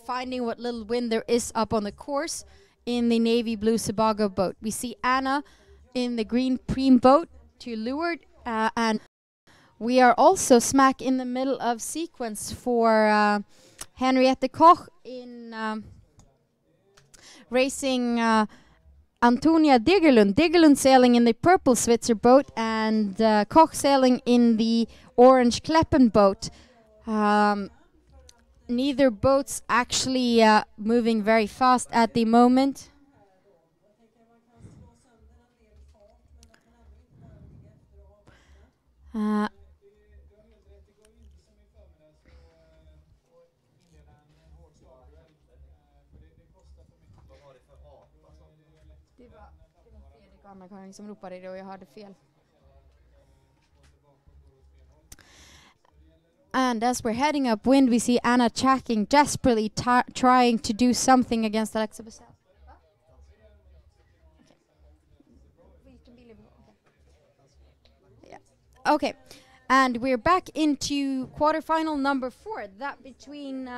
finding what little wind there is up on the course in the navy blue Sebago boat. We see Anna in the green Preem boat to leeward, and we are also smack in the middle of sequence for Henriette Koch in racing Antonia Degerlund. Degerlund sailing in the purple Switzer boat and Koch sailing in the orange Kleppen boat. Neither boats actually moving very fast at the moment. Som ropade det och jag hörde fel. And as we're heading upwind, we see Anna checking, desperately trying to do something against Alexa Bissell. Yeah. Okay, and we're back into quarterfinal number 4. That between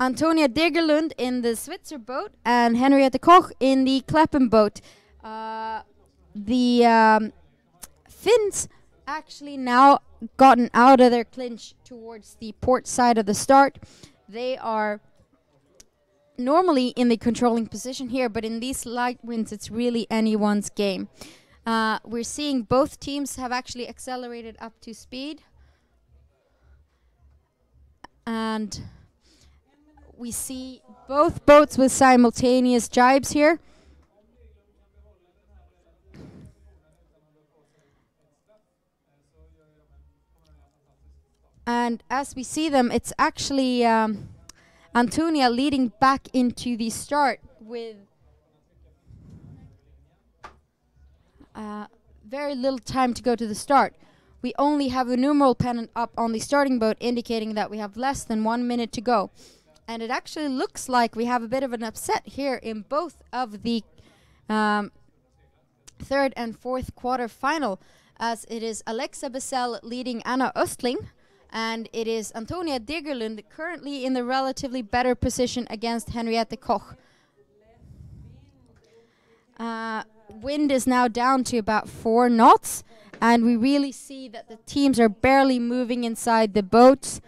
Antonia Degerlund in the Switzer boat and Henriette Koch in the Kleppen boat. The Finns actually now gotten out of their clinch towards the port side of the start. They are normally in the controlling position here, but in these light winds it's really anyone's game. We're seeing both teams have actually accelerated up to speed, and we see both boats with simultaneous jibes here. And as we see them, it's actually Antonia leading back into the start with very little time to go to the start. We only have a numeral pennant up on the starting boat indicating that we have less than 1 minute to go. And it actually looks like we have a bit of an upset here in both of the third and fourth quarter final, as it is Alexa Bissell leading Anna Östling, and it is Antonia Degerlund currently in the relatively better position against Henriette Koch. Wind is now down to about 4 knots, and we really see that the teams are barely moving inside the boats.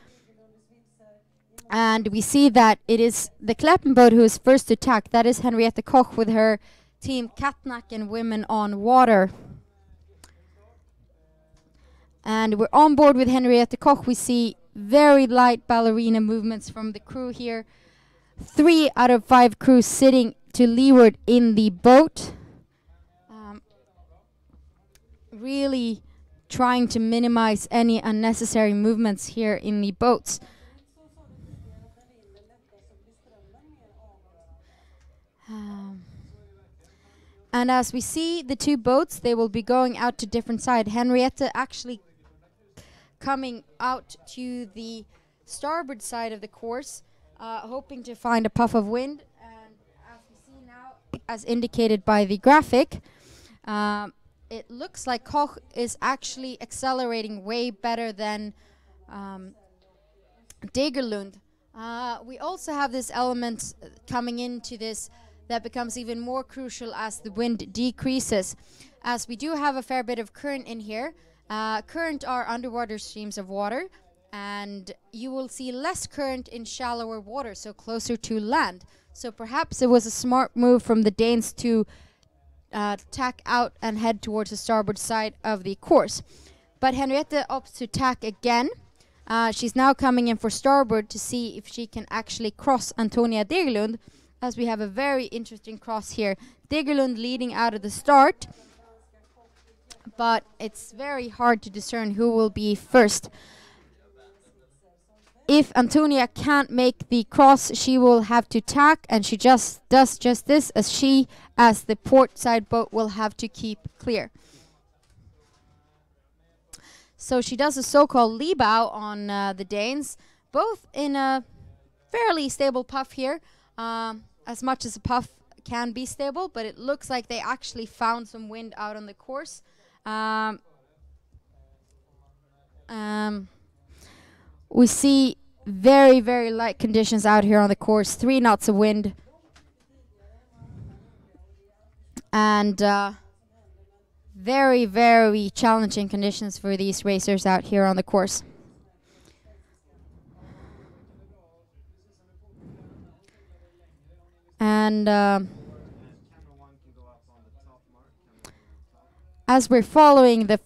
And we see that it is the Kleppen boat who is first to attack. That is Henriette Koch with her team Katnacken Women on Water. And we're on board with Henriette Koch. We see very light ballerina movements from the crew here. 3 out of 5 crew sitting to leeward in the boat. Really trying to minimize any unnecessary movements here in the boats. And as we see the 2 boats, they will be going out to different sides. Henriette actually coming out to the starboard side of the course, hoping to find a puff of wind. And as we see now, as indicated by the graphic, it looks like Koch is actually accelerating way better than Degerlund. We also have this element coming into this that becomes even more crucial as the wind decreases, as we do have a fair bit of current in here. Current are underwater streams of water, and you will see less current in shallower water, so closer to land. So perhaps it was a smart move from the Danes to tack out and head towards the starboard side of the course. But Henriette opts to tack again. She's now coming in for starboard to see if she can actually cross Antonia Degerlund, as we have a very interesting cross here. Degerlund leading out of the start, but it's very hard to discern who will be first. If Antonia can't make the cross, she will have to tack, and she just does just this, as she, as the port side boat, will have to keep clear. So she does a so-called lee bow on the Danes, both in a fairly stable puff here, as much as a puff can be stable, but it looks like they actually found some wind out on the course. We see Very, very light conditions out here on the course. 3 knots of wind. And very, very challenging conditions for these racers out here on the course. And as we're following the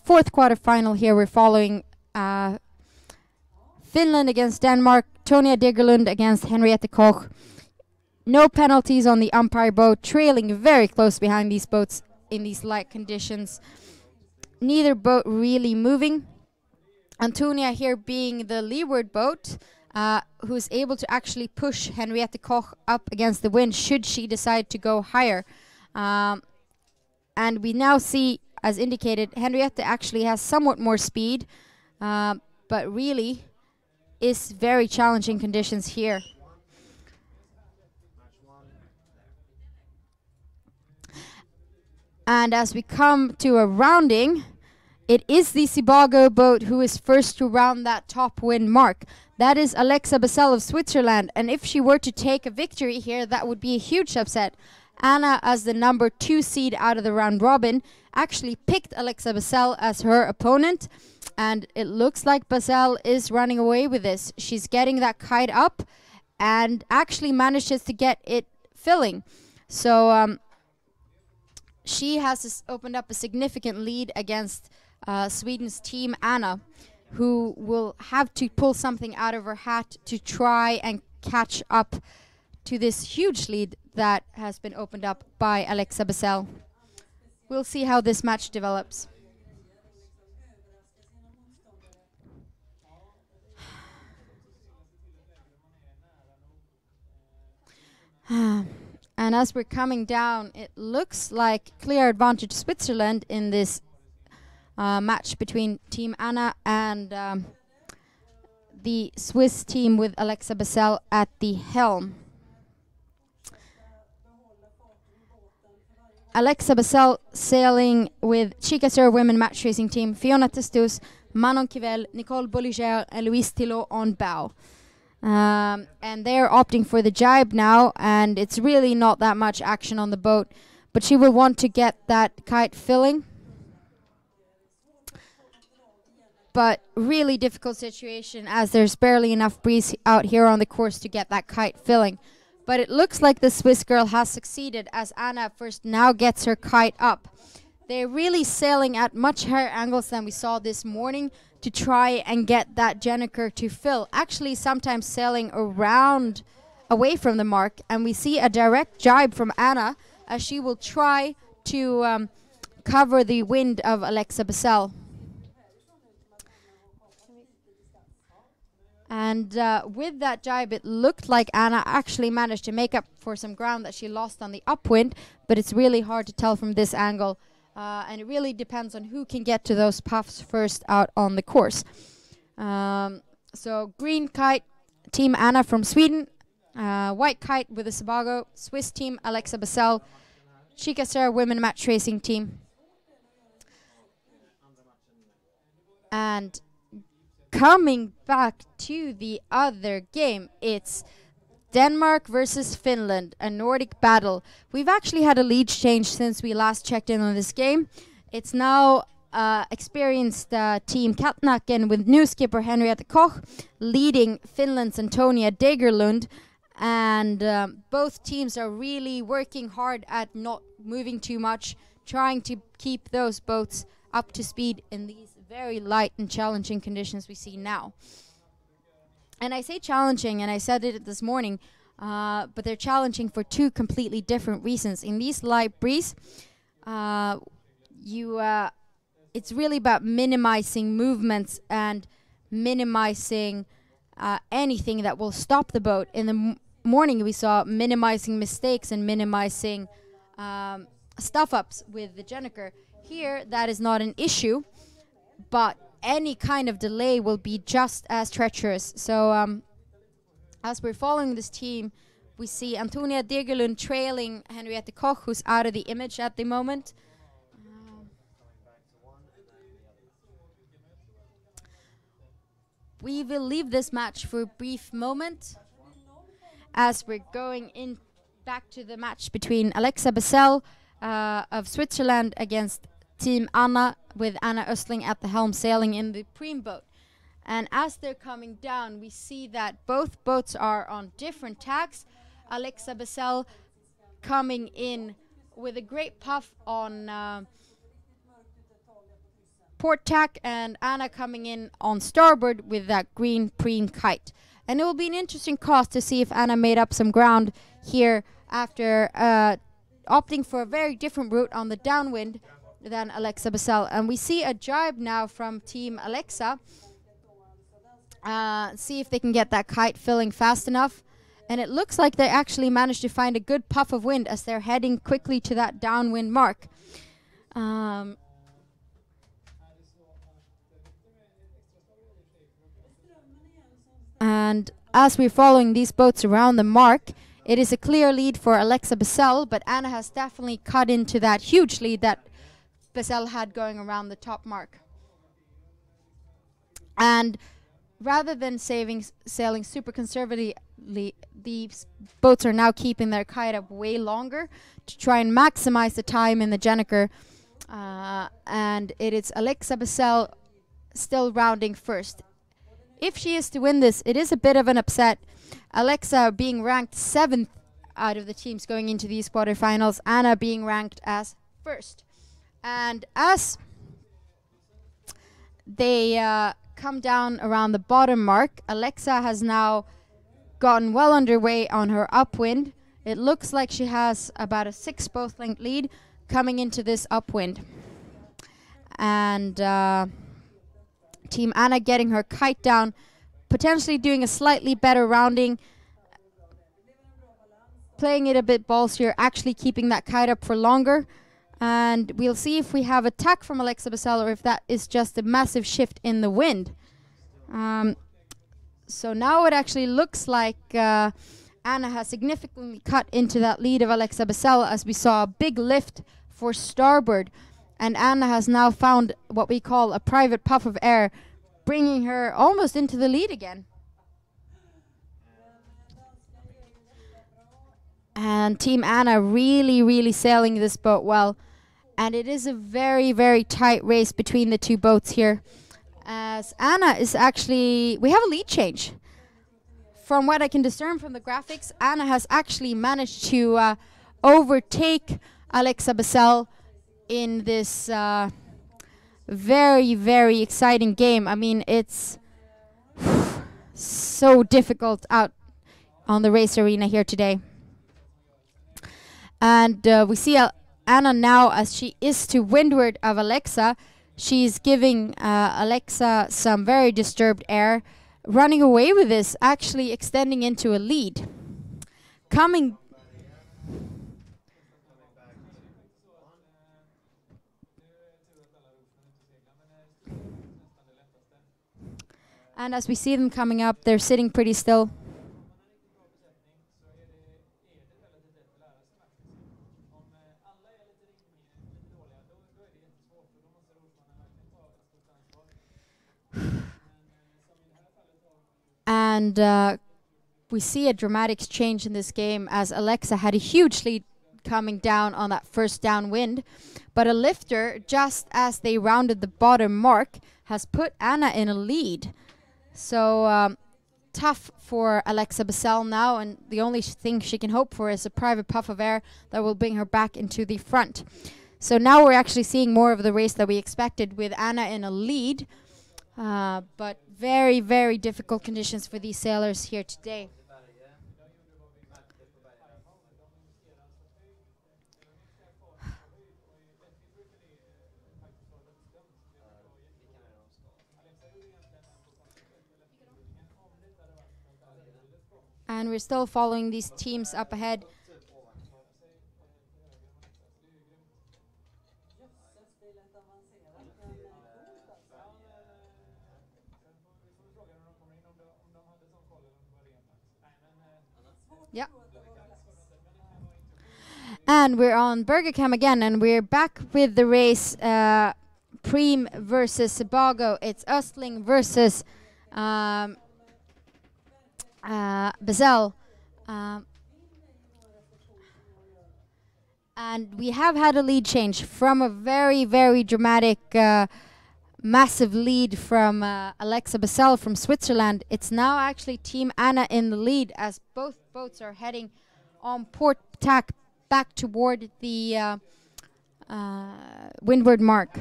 fourth quarterfinal here, we're following Finland against Denmark, Tonia Degerlund against Henriette Koch. No penalties on the umpire boat, trailing very close behind these boats in these light conditions. Neither boat really moving. Antonia here being the leeward boat, who's able to actually push Henriette Koch up against the wind should she decide to go higher. And we now see, as indicated, Henriette actually has somewhat more speed, but really is very challenging conditions here. And as we come to a rounding, it is the Sebago boat who is first to round that top wind mark. That is Alexa Bessel of Switzerland, and if she were to take a victory here, that would be a huge upset. Anna, as the number 2 seed out of the round robin, actually picked Alexa Bessel as her opponent, and it looks like Bessel is running away with this. She's getting that kite up and actually manages to get it filling. So she has opened up a significant lead against Sweden's Team Anna, who will have to pull something out of her hat to try and catch up to this huge lead that has been opened up by Alexa Bessel. We'll see how this match develops. And as we're coming down, it looks like clear advantage Switzerland in this match between Team Anna and the Swiss team with Alexa Bessel at the helm. Alexa Bessel sailing with Chickasaw women match racing team, Fiona Testus, Manon Kivel, Nicole Bolliger, and Louise Tillot on bow. And they're opting for the jibe now, and it's really not that much action on the boat, but she will want to get that kite filling. But really difficult situation, as there's barely enough breeze out here on the course to get that kite filling. But it looks like the Swiss girl has succeeded, as Anna first now gets her kite up. They're really sailing at much higher angles than we saw this morning to try and get that Jenneker to fill. Actually, sometimes sailing around away from the mark, and we see a direct jibe from Anna as she will try to cover the wind of Alexa Bessel. And with that jibe, it looked like Anna actually managed to make up for some ground that she lost on the upwind, but it's really hard to tell from this angle. And it really depends on who can get to those puffs first out on the course. So green kite, Team Anna from Sweden. White kite with the Sebago, Swiss team, Alexa Bessel. Chickasaw women match racing team. And coming back to the other game, it's Denmark versus Finland, a Nordic battle. We've actually had a lead change since we last checked in on this game. It's now experienced team Katnaken with new skipper Henriette Koch leading Finland's Antonia Degerlund. And both teams are really working hard at not moving too much, trying to keep those boats up to speed in these very light and challenging conditions we see now. And I say challenging, and I said it this morning, but they're challenging for two completely different reasons. In these light breeze, it's really about minimizing movements and minimizing anything that will stop the boat. In the morning, we saw minimizing mistakes and minimizing stuff-ups with the Jenneker. Here, that is not an issue, but any kind of delay will be just as treacherous. So as we're following this team, we see Antonia Degerlund trailing Henriette Koch, who's out of the image at the moment. we will leave this match for a brief moment as we're going in back to the match between Alexa Bessel of Switzerland against Team Anna, with Anna Östling at the helm sailing in the Preem boat. And as they're coming down, we see that both boats are on different tacks. Alexa Bessel coming in with a great puff on port tack, and Anna coming in on starboard with that green Preem kite. And it will be an interesting cross to see if Anna made up some ground here after opting for a very different route on the downwind than Alexa Bessel. And we see a jibe now from Team Alexa. See if they can get that kite filling fast enough. And it looks like they actually managed to find a good puff of wind as they're heading quickly to that downwind mark. And as we're following these boats around the mark, it is a clear lead for Alexa Bessel, but Anna has definitely cut into that huge lead that Bessel had going around the top mark. And rather than sailing super conservatively, these boats are now keeping their kite up way longer to try and maximize the time in the Jenniker. And it is Alexa Bessel still rounding first. If she is to win this, it is a bit of an upset. Alexa being ranked 7th out of the teams going into these quarterfinals, Anna being ranked as first. And as they come down around the bottom mark, Alexa has now gotten well underway on her upwind. It looks like she has about a 6 boat length lead coming into this upwind. And Team Anna getting her kite down, potentially doing a slightly better rounding, playing it a bit ballsier, actually keeping that kite up for longer. And we'll see if we have a tack from Alexa Bessel or if that is just a massive shift in the wind. So now it actually looks like Anna has significantly cut into that lead of Alexa Bessel, as we saw a big lift for starboard. And Anna has now found what we call a private puff of air, bringing her almost into the lead again. And Team Anna really sailing this boat well. And it is a very tight race between the two boats here, as Anna is actually, we have a lead change. From what I can discern from the graphics, Anna has actually managed to overtake Alexa Bessel in this very exciting game. I mean, it's so difficult out on the race arena here today. And we see Anna now, as she is to windward of Alexa. She's giving Alexa some very disturbed air, running away with this, actually extending into a lead. And as we see them coming up, they're sitting pretty still. And we see a dramatic change in this game, as Alexa had a huge lead coming down on that first downwind. But a lifter, just as they rounded the bottom mark, has put Anna in a lead. So tough for Alexa Bessel now, and the only thing she can hope for is a private puff of air that will bring her back into the front. So now we're actually seeing more of the race that we expected, with Anna in a lead. But very difficult conditions for these sailors here today. And we're still following these teams up ahead. Yeah. And we're on Bergercam again, and we're back with the race Preem versus Sebago. It's Östling versus Basel. Um, and we have had a lead change from a very, very dramatic, massive lead from Alexa Basel from Switzerland. It's now actually Team Anna in the lead as both boats are heading on port tack back toward the windward mark.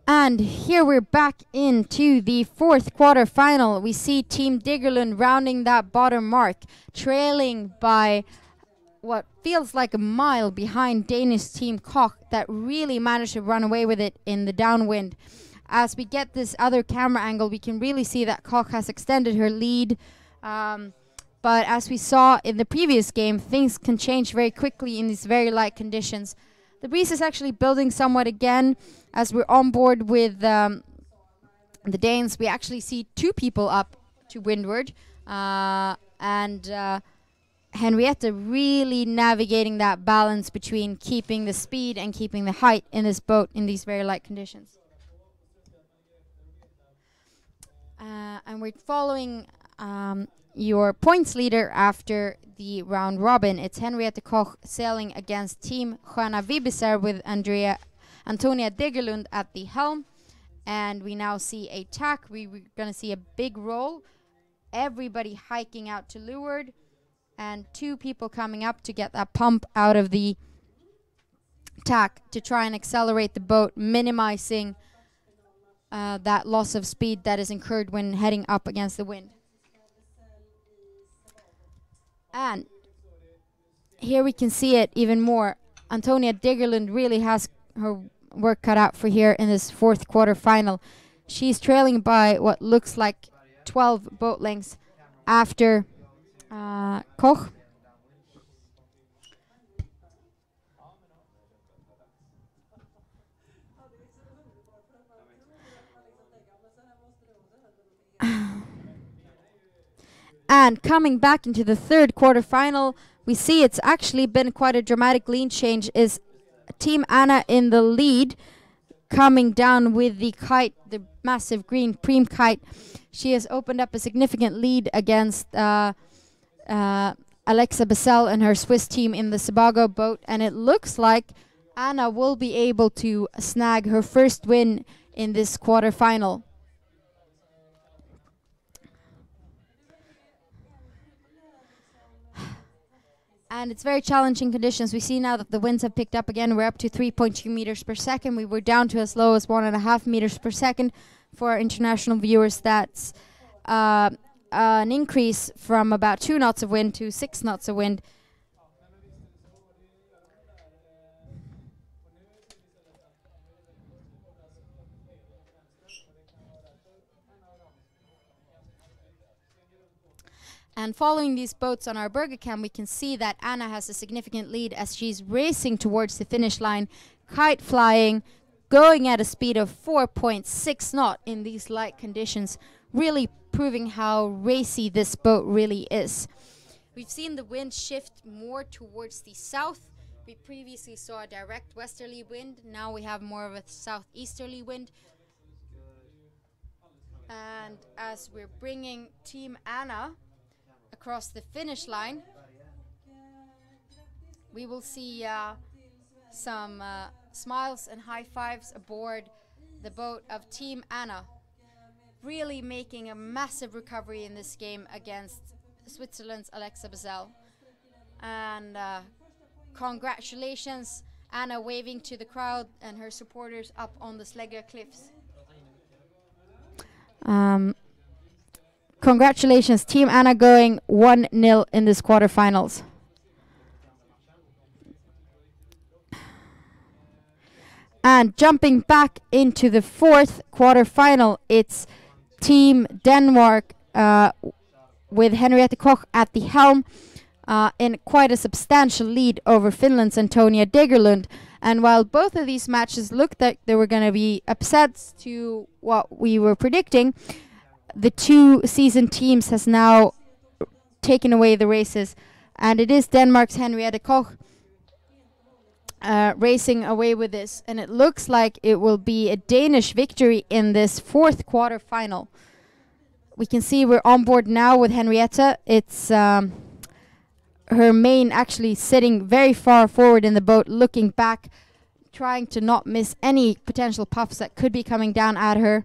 And here we're back into the fourth quarter final. We see Team Diggerlund rounding that bottom mark, trailing by what feels like a mile behind Danish Team Koch that really managed to run away with it in the downwind. As we get this other camera angle, we can really see that Koch has extended her lead. But as we saw in the previous game, things can change very quickly in these very light conditions. The breeze is actually building somewhat again. As we're on board with the Danes, we actually see two people up to windward. And Henrietta really navigating that balance between keeping the speed and keeping the height in this boat in these very light conditions. And we're following your points leader after the round robin. It's Henrietta Koch sailing against Team Sköna Vibisar with Antonia Degerlund at the helm. And we now see a tack. We're going to see a big roll. Everybody hiking out to leeward. And two people coming up to get that pump out of the tack to try and accelerate the boat, minimizing that loss of speed that is incurred when heading up against the wind. And here we can see it even more. Antonia Degerlund really has her work cut out for here in this fourth quarter final. She's trailing by what looks like 12 boat lengths after Koch. And coming back into the third quarter final, we see it's actually been quite a dramatic lead change. Is Team Anna in the lead, coming down with the kite, the massive green Preem kite. She has opened up a significant lead against Alexa Basel and her Swiss team in the Sebago boat, and it looks like Anna will be able to snag her first win in this quarter final. And it's very challenging conditions. We see now that the winds have picked up again. We're up to 3.2 meters per second. We were down to as low as 1.5 meters per second. For our international viewers, that's an increase from about 2 knots of wind to 6 knots of wind. And following these boats on our Burger Cam, we can see that Anna has a significant lead as she's racing towards the finish line, kite flying, going at a speed of 4.6 knot in these light conditions, really proving how racy this boat really is. We've seen the wind shift more towards the south. We previously saw a direct westerly wind. Now we have more of a southeasterly wind. And as we're bringing Team Anna across the finish line, we will see some smiles and high fives aboard the boat of Team Anna, really making a massive recovery in this game against Switzerland's Alexa Basel. And congratulations, Anna, waving to the crowd and her supporters up on the Slegga cliffs. Congratulations, Team Anna, going 1-0 in this quarterfinals. And jumping back into the fourth quarterfinal, it's Team Denmark with Henrietta Koch at the helm in quite a substantial lead over Finland's Antonia Degerlund. And while both of these matches looked like they were going to be upsets to what we were predicting, the two seasoned teams has now taken away the races. And it is Denmark's Henriette Koch racing away with this. And it looks like it will be a Danish victory in this fourth quarter final. We can see we're on board now with Henriette. It's her main actually sitting very far forward in the boat, looking back, trying to not miss any potential puffs that could be coming down at her.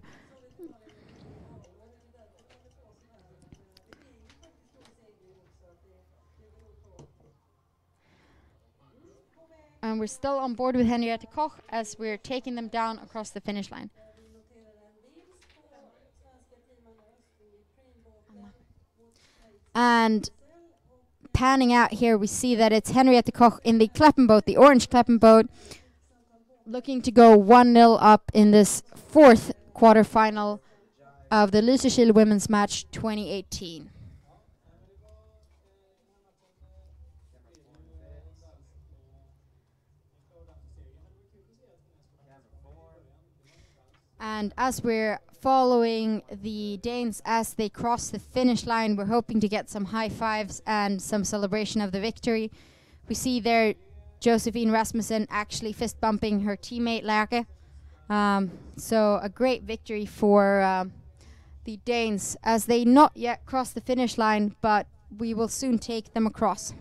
And we're still on board with Henriette Koch as we're taking them down across the finish line. And panning out here, we see that it's Henriette Koch in the Kleppen boat, the orange Kleppen boat, looking to go 1-0 up in this fourth quarterfinal of the Lysekil Women's Match 2018. And as we're following the Danes as they cross the finish line, we're hoping to get some high fives and some celebration of the victory. We see there Josephine Rasmussen actually fist bumping her teammate Lærke. So a great victory for the Danes as they not yet cross the finish line, but we will soon take them across.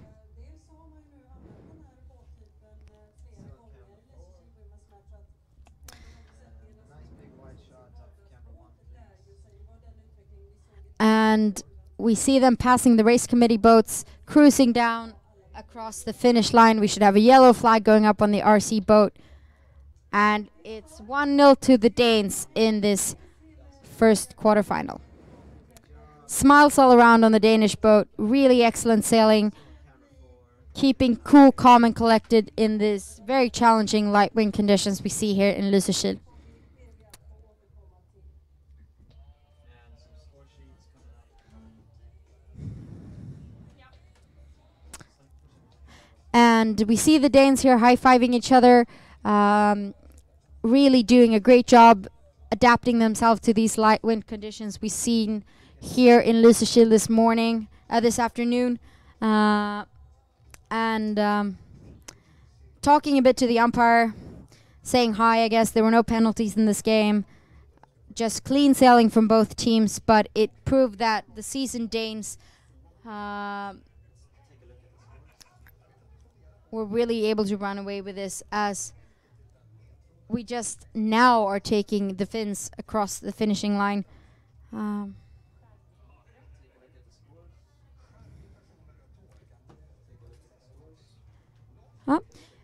And we see them passing the race committee boats, cruising down across the finish line. We should have a yellow flag going up on the RC boat. And it's 1-0 to the Danes in this first quarterfinal. Smiles all around on the Danish boat. Really excellent sailing. Keeping cool, calm and collected in this very challenging light wind conditions we see here in Lysekil. And we see the Danes here high-fiving each other, really doing a great job adapting themselves to these light wind conditions we've seen here in Lysekil this afternoon. Talking a bit to the umpire, saying hi, I guess. There were no penalties in this game. Just clean sailing from both teams, but it proved that the seasoned Danes were really able to run away with this, as we just now are taking the Finns across the finishing line.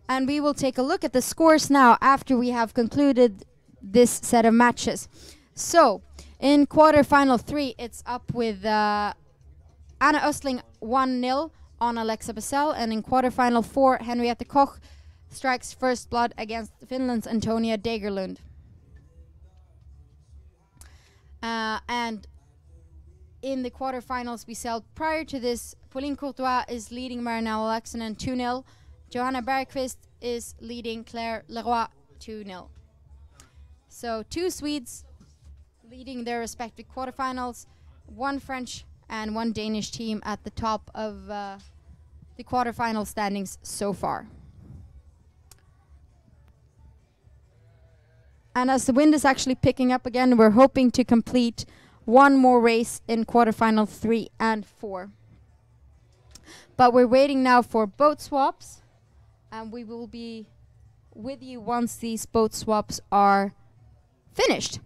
And we will take a look at the scores now after we have concluded this set of matches. So, in quarterfinal 3, it's up with Anna Östling 1-0 on Alexa Basel, and in quarterfinal 4, Henriette Koch strikes first blood against Finland's Antonia Dagerlund. And in the quarterfinals we sailed prior to this, Pauline Courtois is leading Marinelle Laxonen 2-0. Johanna Bergqvist is leading Claire Leroy 2-0. So 2 Swedes leading their respective quarterfinals, 1 French and 1 Danish team at the top of the quarterfinal standings so far. And as the wind is actually picking up again, we're hoping to complete 1 more race in quarterfinal 3 and 4. But we're waiting now for boat swaps, and we will be with you once these boat swaps are finished.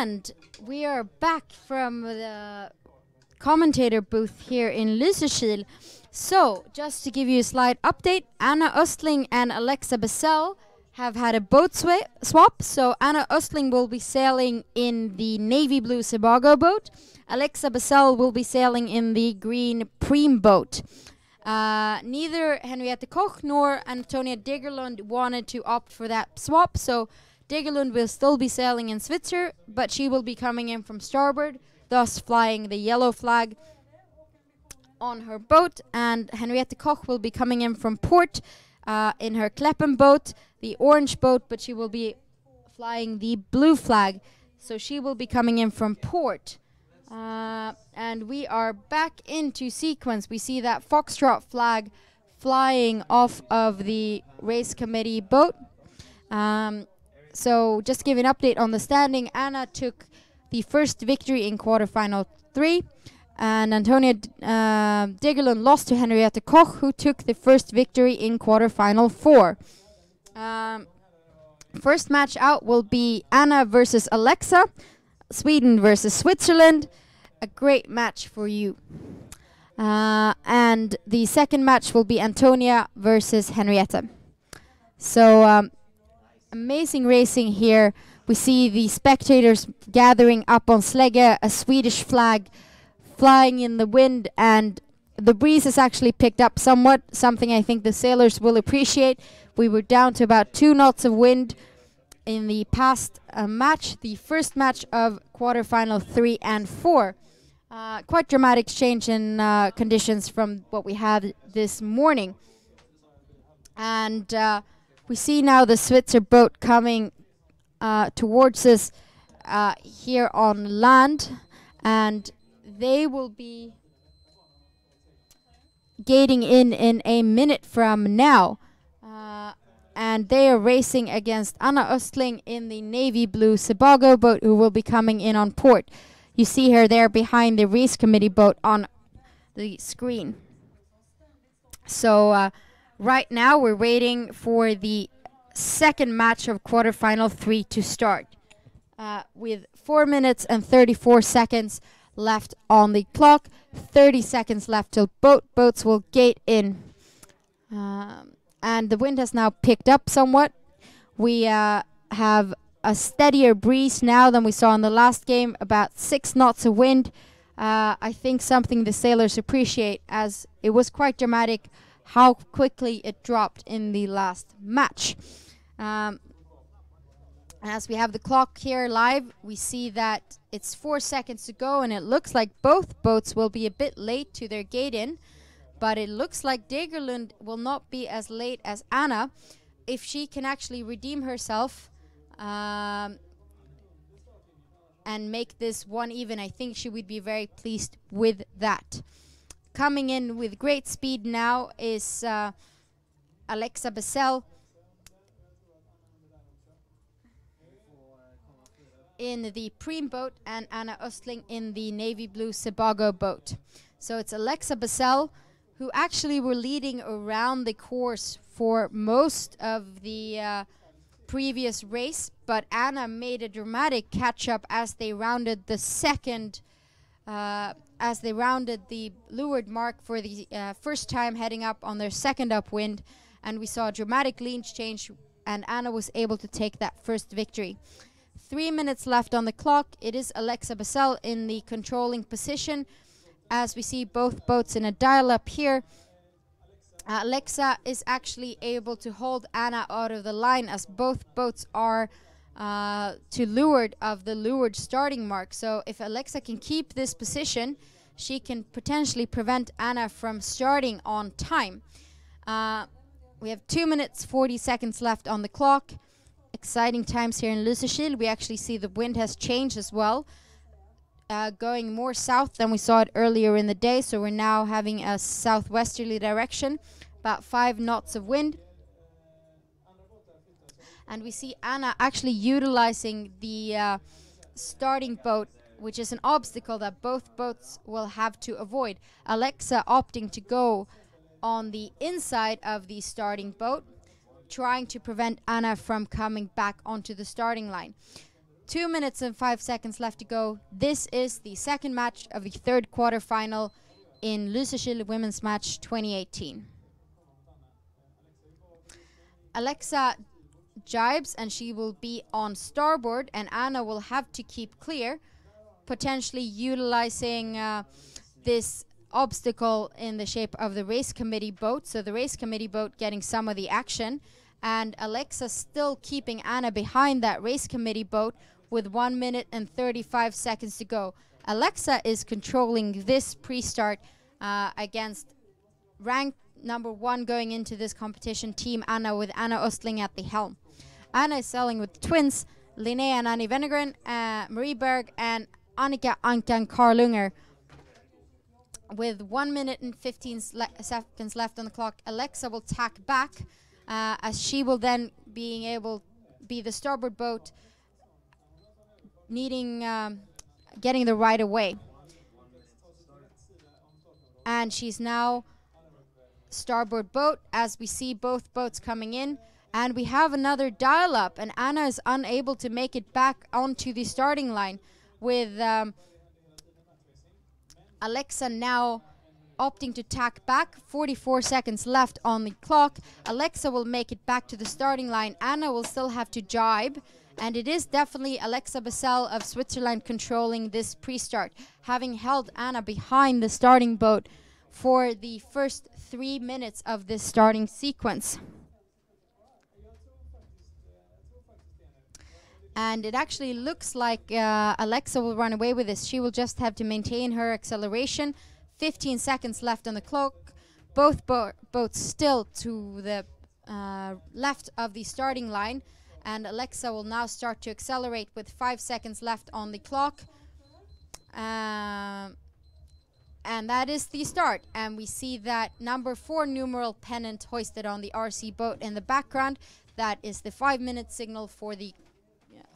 And we are back from the commentator booth here in Lysekil. So, just to give you a slight update, Anna Östling and Alexa Bessel have had a boat swap. So, Anna Östling will be sailing in the navy blue Sebago boat. Alexa Bessel will be sailing in the green Preem boat. Neither Henriette Koch nor Antonia Degerlund wanted to opt for that swap, so Degerlund will still be sailing in Switzer, but she will be coming in from starboard, thus flying the yellow flag on her boat, and Henriette Koch will be coming in from port in her Kleppen boat, the orange boat, but she will be flying the blue flag, so she will be coming in from port. And we are back into sequence. We see that Foxtrot flag flying off of the race committee boat. So just to give an update on the standing, Anna took the first victory in quarterfinal 3, and Antonia Degerlund lost to Henriette Koch, who took the first victory in quarterfinal 4. First match out will be Anna versus Alexa, Sweden versus Switzerland. A great match for you. And the second match will be Antonia versus Henriette. So amazing racing here. We see the spectators gathering up on Slegge, a Swedish flag flying in the wind, and the breeze has actually picked up somewhat, something I think the sailors will appreciate. We were down to about 2 knots of wind in the past match, the first match of quarterfinal 3 and 4. Quite dramatic change in conditions from what we had this morning. And we see now the Switzer boat coming towards us here on land, and they will be gating in a minute from now. And they are racing against Anna Östling in the navy blue Sebago boat, who will be coming in on port. You see her there behind the race committee boat on the screen. So right now we're waiting for the second match of quarterfinal 3 to start. With 4 minutes and 34 seconds left on the clock, 30 seconds left till boats will gate in. And the wind has now picked up somewhat. We have a steadier breeze now than we saw in the last game, about 6 knots of wind. I think something the sailors appreciate, as it was quite dramatic how quickly it dropped in the last match. As we have the clock here live, we see that it's 4 seconds to go, and it looks like both boats will be a bit late to their gate in. But it looks like Degerlund will not be as late as Anna. If she can actually redeem herself and make this one even, I think she would be very pleased with that. Coming in with great speed now is Alexa Bessel in the Preem boat and Anna Östling in the navy blue Sebago boat. So it's Alexa Bessel who actually were leading around the course for most of the previous race, but Anna made a dramatic catch-up as they rounded the second, as they rounded the leeward mark for the first time, heading up on their second upwind, and we saw a dramatic lean change, and Anna was able to take that first victory. 3 minutes left on the clock. It is Alexa Bessel in the controlling position, as we see both boats in a dial-up here. Alexa is actually able to hold Anna out of the line, as both boats are to leeward of the leeward starting mark. So if Alexa can keep this position, she can potentially prevent Anna from starting on time. We have 2 minutes 40 seconds left on the clock. Exciting times here in Lysekil. We actually see the wind has changed as well, going more south than we saw it earlier in the day, so we're now having a southwesterly direction, about 5 knots of wind. And we see Anna actually utilizing the starting boat, which is an obstacle that both boats will have to avoid. Alexa opting to go on the inside of the starting boat, trying to prevent Anna from coming back onto the starting line. 2 minutes and 5 seconds left to go. This is the second match of the third quarterfinal in Lysekil Women's Match 2018. Alexa jibes and she will be on starboard, and Anna will have to keep clear, potentially utilizing this obstacle in the shape of the race committee boat. So the race committee boat getting some of the action, and Alexa still keeping Anna behind that race committee boat with 1 minute and 35 seconds to go. Alexa is controlling this pre-start against ranked number 1 going into this competition, Team Anna, with Anna Östling at the helm. Anna is sailing with twins Linnea and Annie Wennergren, Marie Berg and Annika Ankan Karlunger. With 1 minute and 15 seconds left on the clock, Alexa will tack back as she will then being able be the starboard boat, needing getting the right away. And she's now starboard boat as we see both boats coming in, and we have another dial-up, and Anna is unable to make it back onto the starting line, with Alexa now opting to tack back. 44 seconds left on the clock. Alexa will make it back to the starting line. Anna will still have to jibe, and it is definitely Alexa Basel of Switzerland controlling this pre-start, having held Anna behind the starting boat for the first 3 minutes of this starting sequence. And it actually looks like Alexa will run away with this. She will just have to maintain her acceleration. 15 seconds left on the clock. Both boats still to the left of the starting line. And Alexa will now start to accelerate with 5 seconds left on the clock. And that is the start. And we see that number 4 numeral pennant hoisted on the RC boat in the background. That is the 5-minute signal for the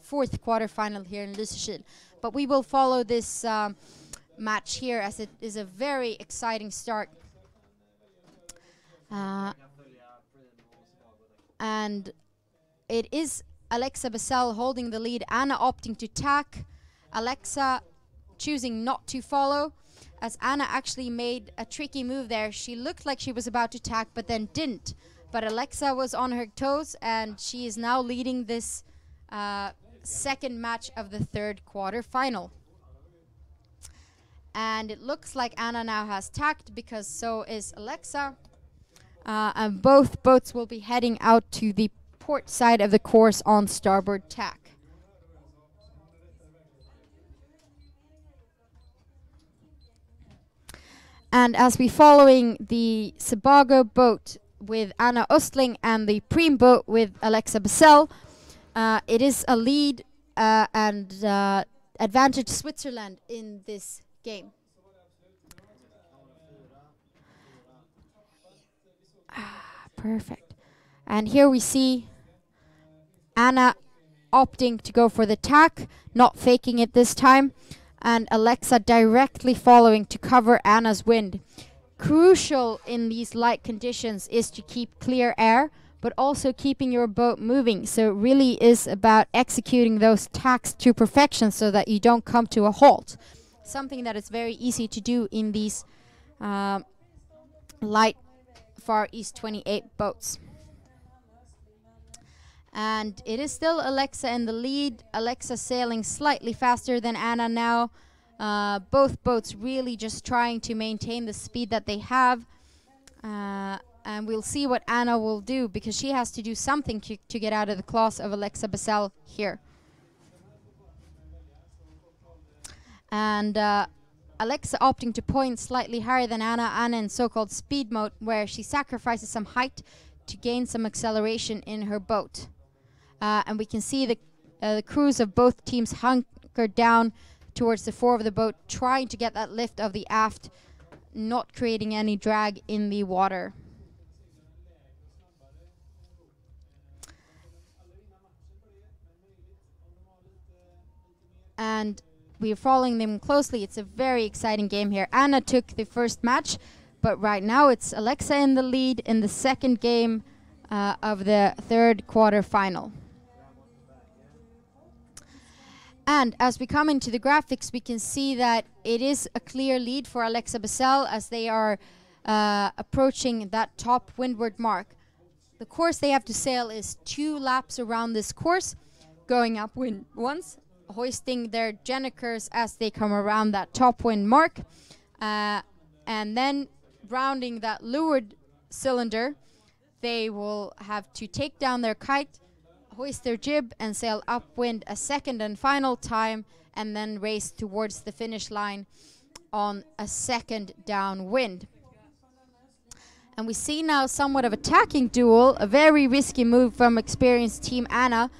fourth quarterfinal here in Lysekil. But we will follow this match here, as it is a very exciting start. And it is Alexa Basel holding the lead, Anna opting to tack, Alexa choosing not to follow, as Anna actually made a tricky move there. She looked like she was about to tack, but then didn't. But Alexa was on her toes, and she is now leading this second match of the third quarterfinal. And it looks like Anna now has tacked, because so is Alexa. And both boats will be heading out to the port side of the course on starboard tack. And as we following the Sebago boat with Anna Östling and the Preem boat with Alexa Basel, it is a lead and advantage Switzerland in this game. Perfect. And here we see Anna opting to go for the tack, not faking it this time, and Alexa directly following to cover Anna's wind. Crucial in these light conditions is to keep clear air, but also keeping your boat moving. So it really is about executing those tacks to perfection so that you don't come to a halt. Something that is very easy to do in these light Far East 28 boats. And it is still Alexa in the lead. Alexa sailing slightly faster than Anna now. Both boats really just trying to maintain the speed that they have. And we'll see what Anna will do, because she has to do something to get out of the claws of Alexa Basel here. And Alexa opting to point slightly higher than Anna. Anna in so-called speed mode, where she sacrifices some height to gain some acceleration in her boat. And we can see the crews of both teams hunkered down towards the fore of the boat, trying to get that lift of the aft, not creating any drag in the water. And we're following them closely. It's a very exciting game here. Anna took the first match, but right now it's Alexa in the lead in the second game of the third quarterfinal. And as we come into the graphics, we can see that it is a clear lead for Alexa Bessel as they are approaching that top windward mark. The course they have to sail is 2 laps around this course, going upwind once, hoisting their gennikers as they come around that top wind mark, and then rounding that leeward cylinder, they will have to take down their kite, hoist their jib and sail upwind a second and final time, and then race towards the finish line on a second downwind. And we see now somewhat of attacking duel, a very risky move from experienced Team Anna,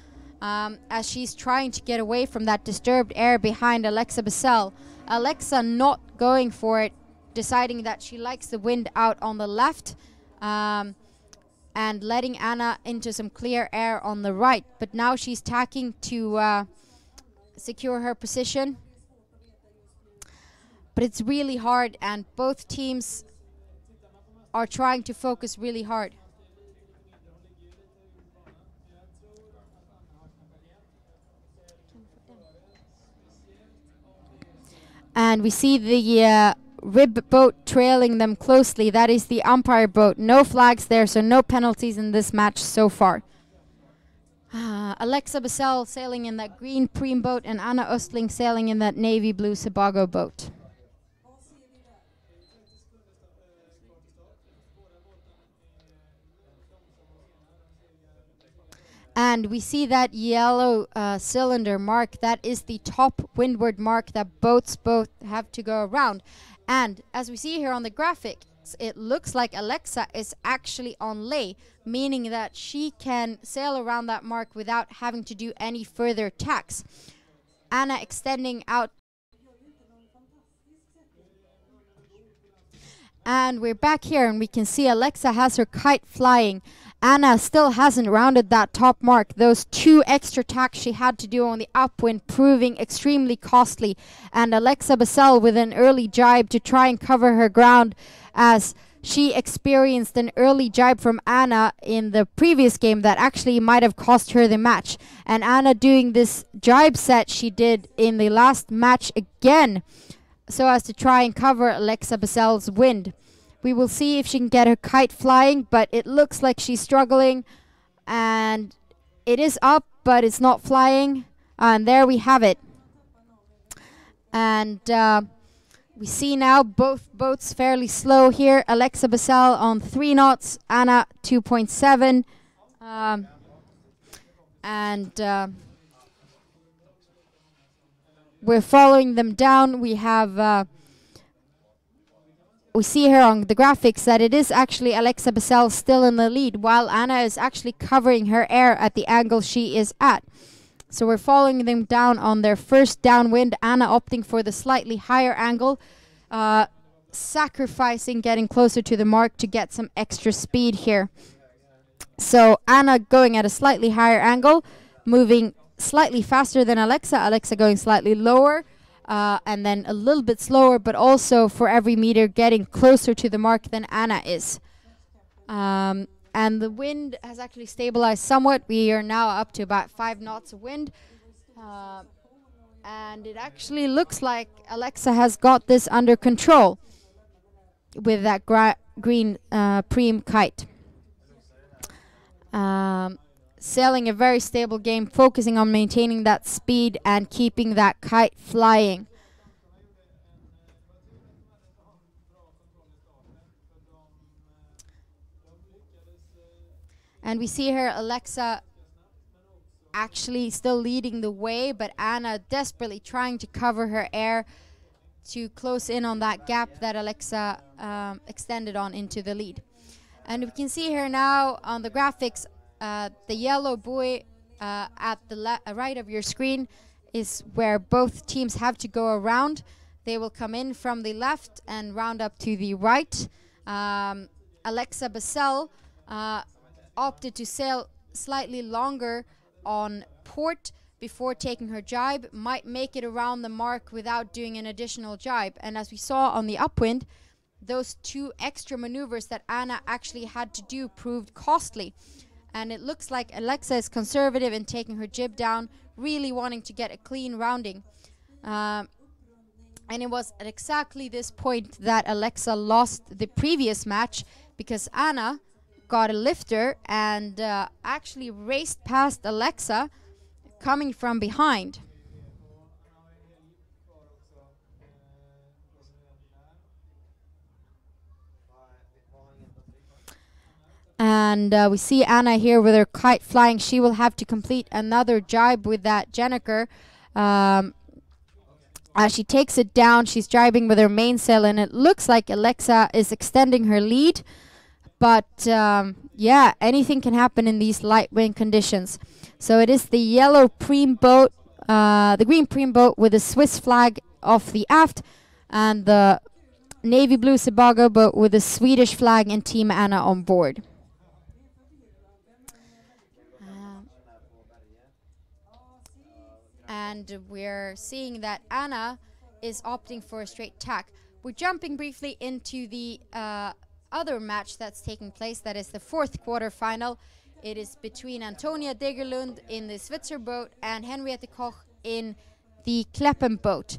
as she's trying to get away from that disturbed air behind Alexa Bessel. Alexa not going for it, deciding that she likes the wind out on the left, and letting Anna into some clear air on the right. But now she's tacking to secure her position. But it's really hard, and both teams are trying to focus really hard. And we see the rib boat trailing them closely. That is the umpire boat. No flags there, so no penalties in this match so far. Alexa Bessel sailing in that green Preem boat, and Anna Östling sailing in that navy blue Sebago boat. And we see that yellow cylinder mark. That is the top windward mark that boats both have to go around. And as we see here on the graphics, it looks like Alexa is actually on lay, meaning that she can sail around that mark without having to do any further tacks. Anna extending out. And we're back here, and we can see Alexa has her kite flying. Anna still hasn't rounded that top mark. Those 2 extra tacks she had to do on the upwind proving extremely costly. And Alexa Bessel with an early jibe to try and cover her ground, as she experienced an early jibe from Anna in the previous game that actually might have cost her the match. And Anna doing this jibe set she did in the last match again, so as to try and cover Alexa Bessel's wind. We will see if she can get her kite flying, but it looks like she's struggling. And it is up, but it's not flying. And there we have it. And we see now both boats fairly slow here. Alexa Bessel on 3 knots, Anna 2.7. We're following them down. We have... we see here on the graphics that it is actually Alexa Bessel still in the lead, while Anna is actually covering her air at the angle she is at. So we're following them down on their first downwind. Anna opting for the slightly higher angle, sacrificing getting closer to the mark to get some extra speed here. So Anna going at a slightly higher angle, moving slightly faster than Alexa. Alexa going slightly lower. And then a little bit slower, but also for every meter getting closer to the mark than Anna is. And the wind has actually stabilized somewhat. We are now up to about 5 knots of wind. And it actually looks like Alexa has got this under control with that green Preem kite. Sailing a very stable game, focusing on maintaining that speed and keeping that kite flying. And we see here Alexa actually still leading the way, but Anna desperately trying to cover her air to close in on that gap that Alexa extended on into the lead. And we can see here now on the graphics, the yellow buoy at the right of your screen is where both teams have to go around. They will come in from the left and round up to the right. Alexa Bessel opted to sail slightly longer on port before taking her jibe, might make it around the mark without doing an additional jibe. And as we saw on the upwind, those 2 extra maneuvers that Anna actually had to do proved costly. And it looks like Alexa is conservative in taking her jib down, really wanting to get a clean rounding. And it was at exactly this point that Alexa lost the previous match, because Anna got a lifter and actually raced past Alexa coming from behind. And we see Anna here with her kite flying. She will have to complete another jibe with that Jenniker. As she takes it down, she's jibing with her mainsail, and it looks like Alexa is extending her lead. But yeah, anything can happen in these light wind conditions. So it is the yellow preem boat, the green preem boat with a Swiss flag off the aft, and the navy blue Sebago boat with a Swedish flag and Team Anna on board. And we're seeing that Anna is opting for a straight tack. We're jumping briefly into the other match that's taking place. That is the fourth quarterfinal. It is between Antonia Degerlund in the Switzer boat and Henriette Koch in the Kleppen boat.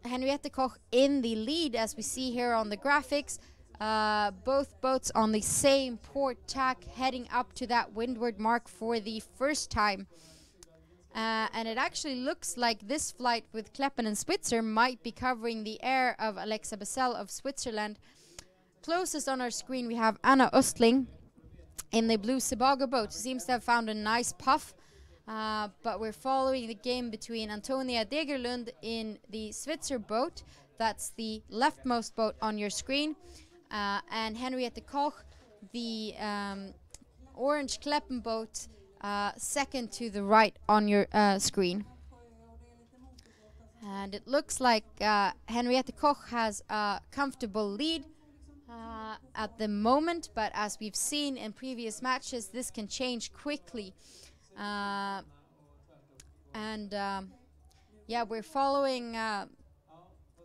Henriette Koch in the lead, as we see here on the graphics. Both boats on the same port tack, heading up to that windward mark for the first time. And it actually looks like this flight with Kleppen and Switzer might be covering the air of Alexa Bessel of Switzerland. Closest on our screen we have Anna Östling in the blue Sebago boat. She seems to have found a nice puff. But we're following the game between Antonia Degerlund in the Switzer boat. That's the leftmost boat on your screen. And Henriette Koch, the orange Kleppen boat, second to the right on your screen. And it looks like Henriette Koch has a comfortable lead at the moment, but as we've seen in previous matches, this can change quickly. Yeah, we're following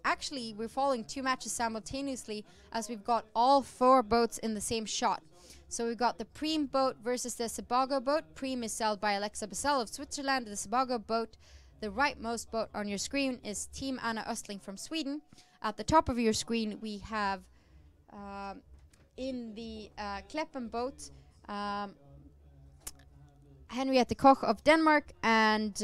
actually we're following two matches simultaneously, as we've got all four boats in the same shot. So we've got the Preem boat versus the Sebago boat. Preem is sailed by Alexa Bessel of Switzerland. The Sebago boat, the rightmost boat on your screen, is Team Anna Östling from Sweden. At the top of your screen, we have in the Kleppen boat, Henriette Koch of Denmark, and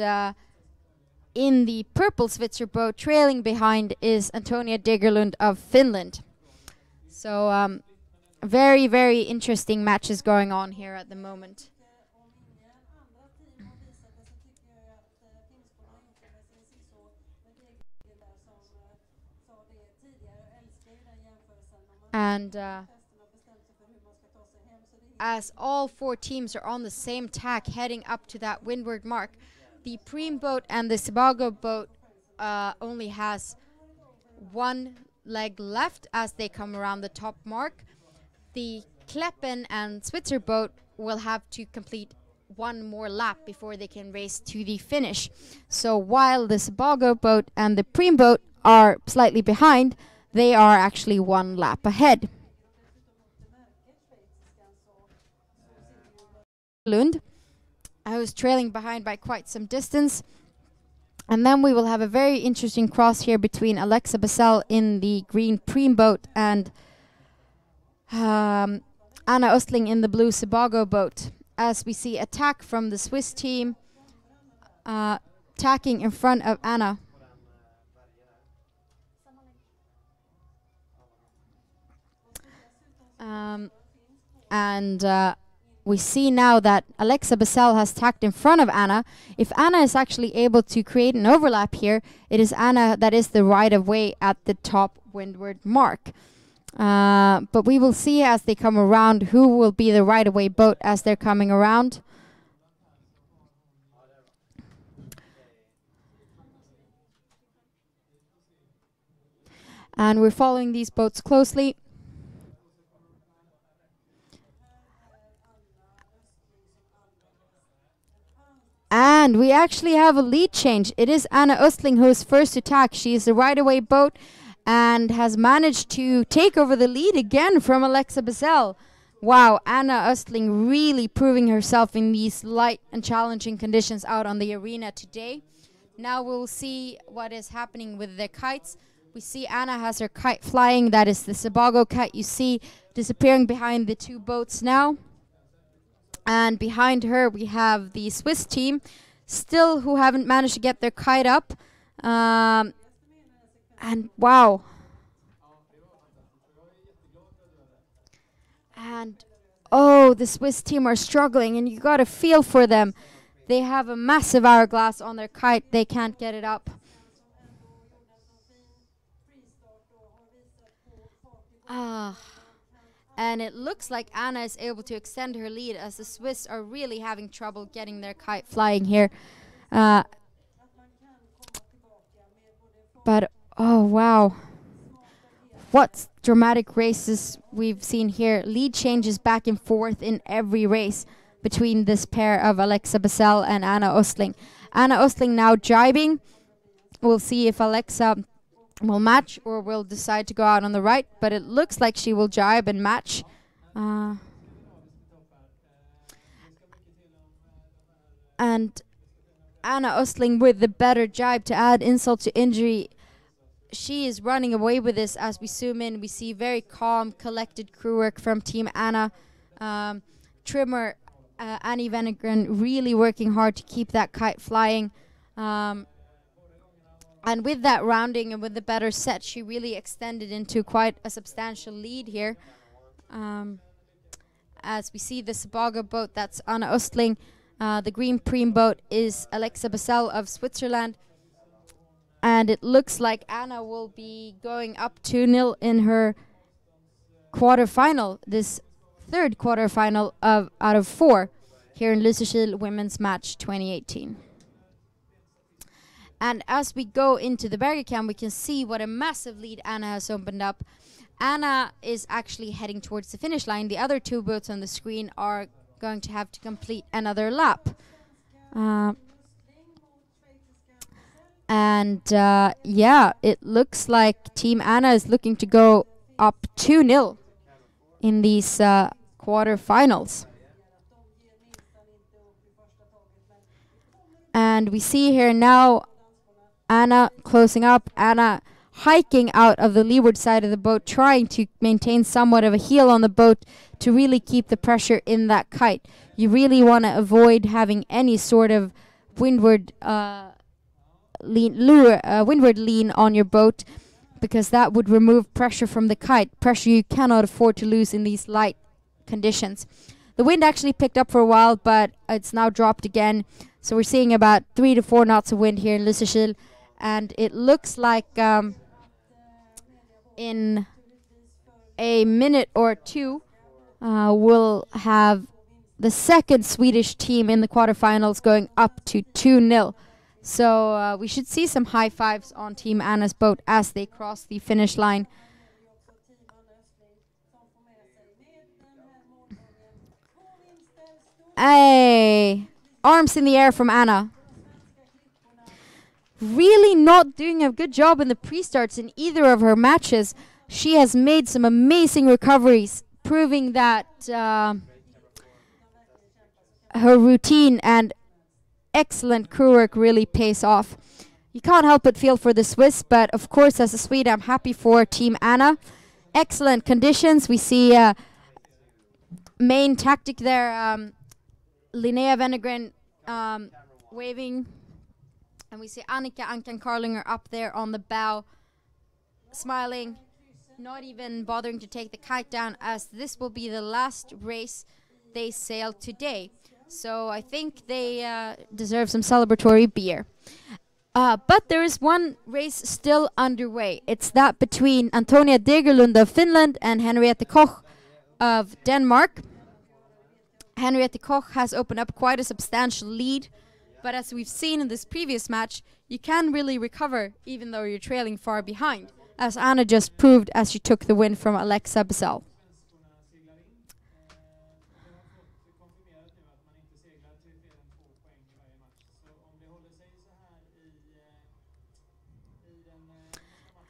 in the purple Switzer boat, trailing behind, is Antonia Degerlund of Finland. So very, very interesting matches going on here at the moment. And as all four teams are on the same tack heading up to that windward mark, the Preem boat and the Sebago boat only has one leg left as they come around the top mark. The Kleppen and Switzer boat will have to complete one more lap before they can race to the finish. So while the Sebago boat and the Preem boat are slightly behind, they are actually one lap ahead. Lund, I was trailing behind by quite some distance. And then we will have a very interesting cross here between Alexa Bessel in the green Preem boat and Anna Östling in the blue Sebago boat, as we see attack from the Swiss team tacking in front of Anna. We see now that Alexa Bessel has tacked in front of Anna. If Anna is actually able to create an overlap here, it is Anna that is the right of way at the top windward mark. But we will see as they come around who will be the right of way boat as they're coming around. And we're following these boats closely. And we actually have a lead change. It is Anna Östling who is first to tack. She is the right-of-way boat and has managed to take over the lead again from Alexa Bessel. Wow, Anna Östling really proving herself in these light and challenging conditions out on the arena today. Now we'll see what is happening with the kites. We see Anna has her kite flying. That is the Sebago kite you see disappearing behind the two boats now. And behind her we have the Swiss team, still who haven't managed to get their kite up. And wow. And oh, the Swiss team are struggling, and you got to feel for them. They have a massive hourglass on their kite. They can't get it up. And it looks like Anna is able to extend her lead, as the Swiss are really having trouble getting their kite flying here. But oh wow, what dramatic races we've seen here. Lead changes back and forth in every race between this pair of Alexa Basel and Anna Östling. Anna Östling now jibing. We'll see if Alexa will match or will decide to go out on the right, but it looks like she will jibe and match. And Anna Östling with the better jibe to add insult to injury. She is running away with this. As we zoom in, we see very calm, collected crew work from Team Anna. Trimmer Annie Wennergren really working hard to keep that kite flying. And with that rounding and with the better set, she really extended into quite a substantial lead here. As we see the Sebago boat, that's Anna Östling. The green preem boat is Alexa Basel of Switzerland. And it looks like Anna will be going up 2-0 in her quarterfinal, this third quarterfinal out of 4 here in Lysekil Women's Match 2018. And as we go into the Bergicam, we can see what a massive lead Anna has opened up. Anna is actually heading towards the finish line. The other two boats on the screen are going to have to complete another lap. Yeah, it looks like Team Anna is looking to go up 2-0 in these quarterfinals. And we see here now Anna closing up, Anna hiking out of the leeward side of the boat, trying to maintain somewhat of a heel on the boat to really keep the pressure in that kite. You really want to avoid having any sort of windward lean on your boat, because that would remove pressure from the kite, pressure you cannot afford to lose in these light conditions. The wind actually picked up for a while, but it's now dropped again. So we're seeing about 3 to 4 knots of wind here in Lysekil, and it looks like in a minute or two we'll have the second Swedish team in the quarterfinals going up to 2-0. So we should see some high fives on Team Anna's boat as they cross the finish line. Hey, arms in the air from Anna. Really not doing a good job in the pre-starts in either of her matches. She has made some amazing recoveries, proving that her routine and excellent crew work really pays off. You can't help but feel for the Swiss, but of course as a Swede I'm happy for Team Anna. Excellent conditions. We see main tactic there, Linnea Wennergren waving, and we see Annika Ankan Carlinger up there on the bow smiling, not even bothering to take the kite down, as this will be the last race they sail today. So I think they deserve some celebratory beer. But there is one race still underway. It's that between Antonia Degerlund of Finland and Henriette Koch of Denmark. Henriette Koch has opened up quite a substantial lead, but as we've seen in this previous match, you can really recover even though you're trailing far behind, as Anna just proved as she took the win from Alexa Basel.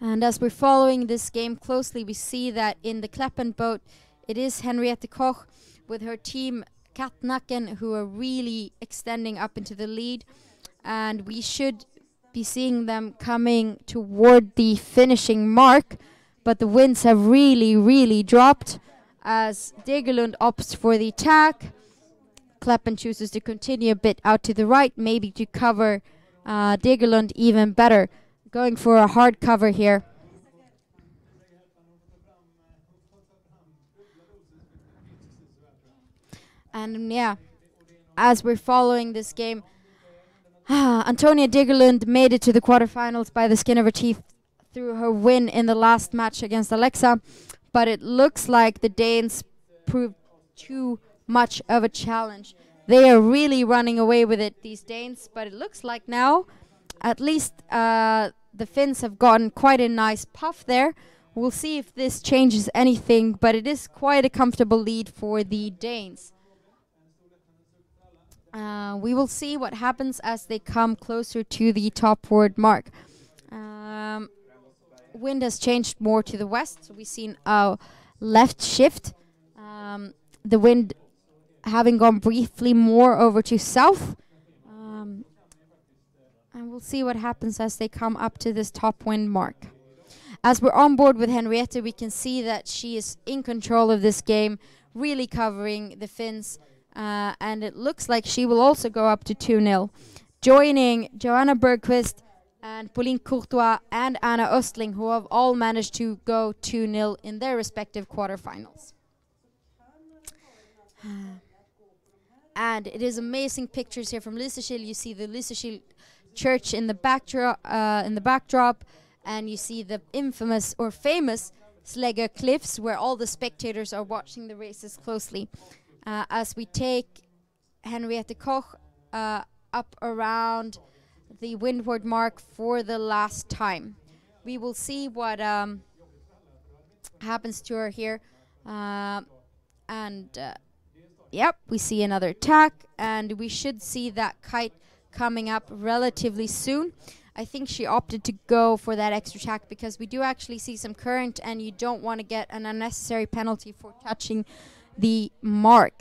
And as we're following this game closely, we see that in the Kleppen boat, it is Henriette Koch with her team Katnacken who are really extending up into the lead, and we should be seeing them coming toward the finishing mark, but the winds have really dropped as Degerlund opts for the attack. Kleppen chooses to continue a bit out to the right, maybe to cover Degerlund even better, going for a hard cover here. And yeah, as we're following this game, Antonia Degerlund made it to the quarterfinals by the skin of her teeth through her win in the last match against Alexa, but it looks like the Danes proved too much of a challenge. They are really running away with it, these Danes, but it looks like now at least the Finns have gotten quite a nice puff there. We'll see if this changes anything, but it is quite a comfortable lead for the Danes. We will see what happens as they come closer to the topward mark. Wind has changed more to the west, so we've seen a left shift. The wind having gone briefly more over to south. And we'll see what happens as they come up to this top wind mark. As we're on board with Henriette, we can see that she is in control of this game, really covering the Finns. And it looks like she will also go up to 2-0. Joining Joanna Bergqvist and Pauline Courtois and Anna Östling, who have all managed to go 2-0 in their respective quarterfinals. And it is amazing pictures here from Lysekil. You see the Lysekil church in the backdrop, and you see the infamous or famous Slegga Cliffs, where all the spectators are watching the races closely. As we take Henriette Koch up around the windward mark for the last time. We will see what happens to her here. Yep, we see another attack, and we should see that kite coming up relatively soon. I think she opted to go for that extra attack because we do actually see some current, and you don't want to get an unnecessary penalty for touching the mark.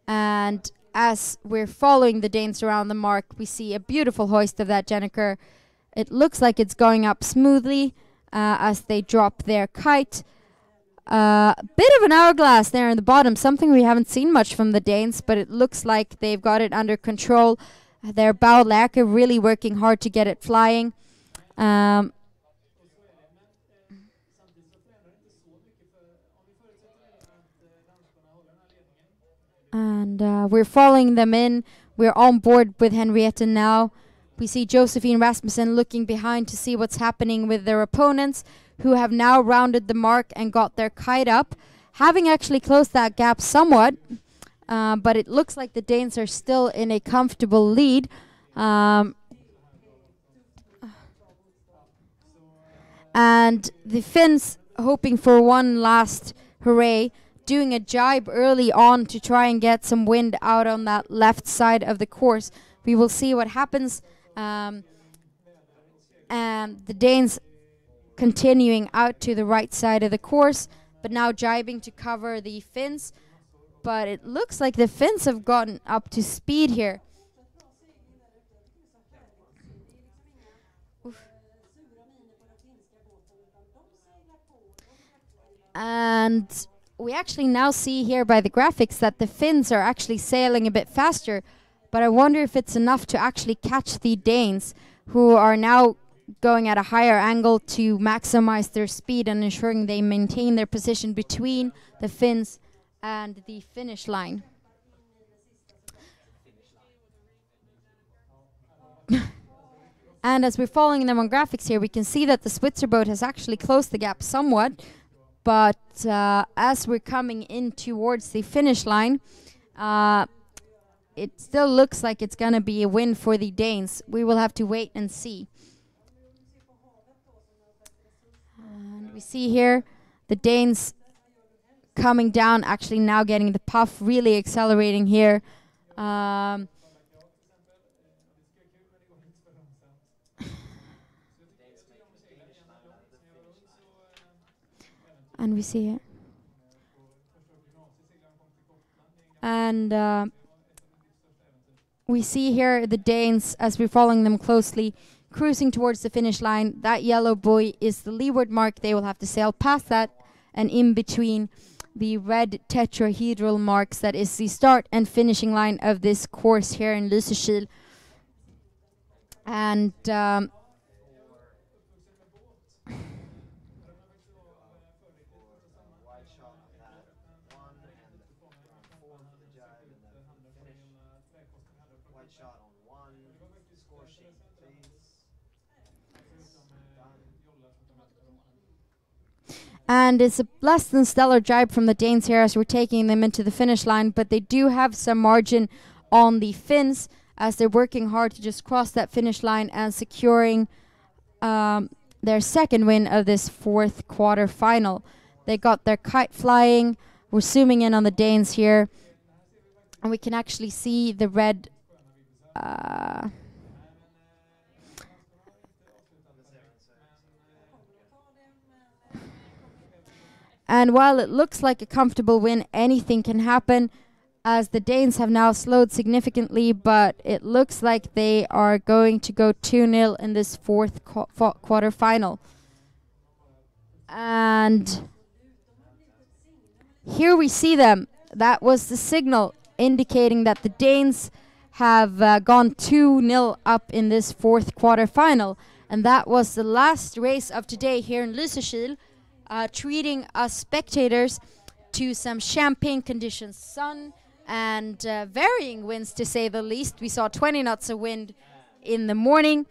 And as we're following the Danes around the mark, we see a beautiful hoist of that Jenniker. It looks like it's going up smoothly as they drop their kite. Bit of an hourglass there in the bottom, something we haven't seen much from the Danes, but it looks like they've got it under control. Their bow lacquer really working hard to get it flying. And we're following them in. We're on board with Henriette now. We see Josephine Rasmussen looking behind to see what's happening with their opponents, who have now rounded the mark and got their kite up, having actually closed that gap somewhat. But it looks like the Danes are still in a comfortable lead. And the Finns hoping for one last hooray, doing a jibe early on to try and get some wind out on that left side of the course. We will see what happens. And the Danes continuing out to the right side of the course, but now jibing to cover the Finns. But it looks like the Finns have gotten up to speed here. Oof. And we actually now see here by the graphics that the Finns are actually sailing a bit faster, but I wonder if it's enough to actually catch the Danes, who are now going at a higher angle to maximize their speed and ensuring they maintain their position between the Finns and the finish line. And as we're following them on graphics here, we can see that the Switzer boat has actually closed the gap somewhat, but as we're coming in towards the finish line, it still looks like it's going to be a win for the Danes. We will have to wait and see. And we see here the Danes coming down, actually now getting the puff, really accelerating here. And we see it. And we see here the Danes, as we're following them closely, cruising towards the finish line. That yellow buoy is the leeward mark. They will have to sail past that and in between the red tetrahedral marks. That is the start and finishing line of this course here in Lysekil. And and it's a less than stellar jibe from the Danes here as we're taking them into the finish line, but they do have some margin on the Finns as they're working hard to just cross that finish line and securing their second win of this fourth quarter final. They got their kite flying. We're zooming in on the Danes here, and we can actually see the red and while it looks like a comfortable win, anything can happen as the Danes have now slowed significantly, but it looks like they are going to go 2-0 in this fourth quarter final. And here we see them. That was the signal indicating that the Danes have gone 2-0 up in this fourth quarter final. And that was the last race of today here in Lysekil, treating us spectators to some champagne conditions, sun and varying winds to say the least. We saw 20 knots of wind in the morning.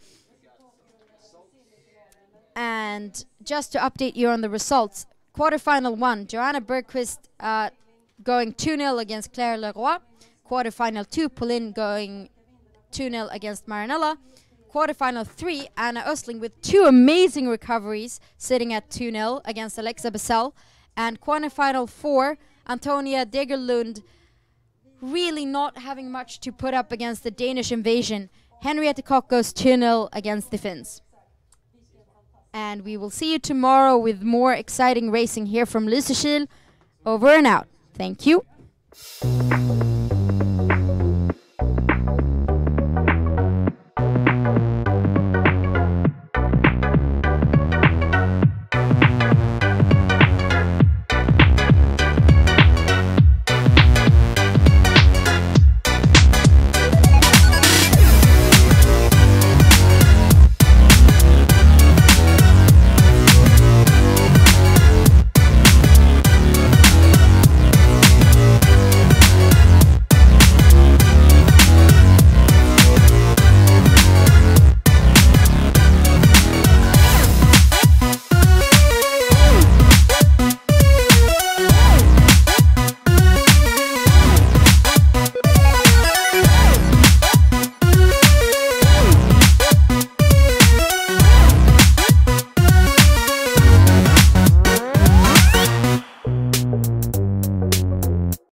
And just to update you on the results, quarterfinal 1, Joanna Bergqvist going 2-0 against Claire Leroy. Quarterfinal 2, Pauline going 2-0 against Marinella. Quarterfinal 3, Anna Östling with 2 amazing recoveries, sitting at 2-0 against Alexa Bessel. And quarterfinal 4, Antonia Degerlund really not having much to put up against the Danish invasion. Henriette Koch goes 2-0 against the Finns. And we will see you tomorrow with more exciting racing here from Lysekil. Over and out. Thank you.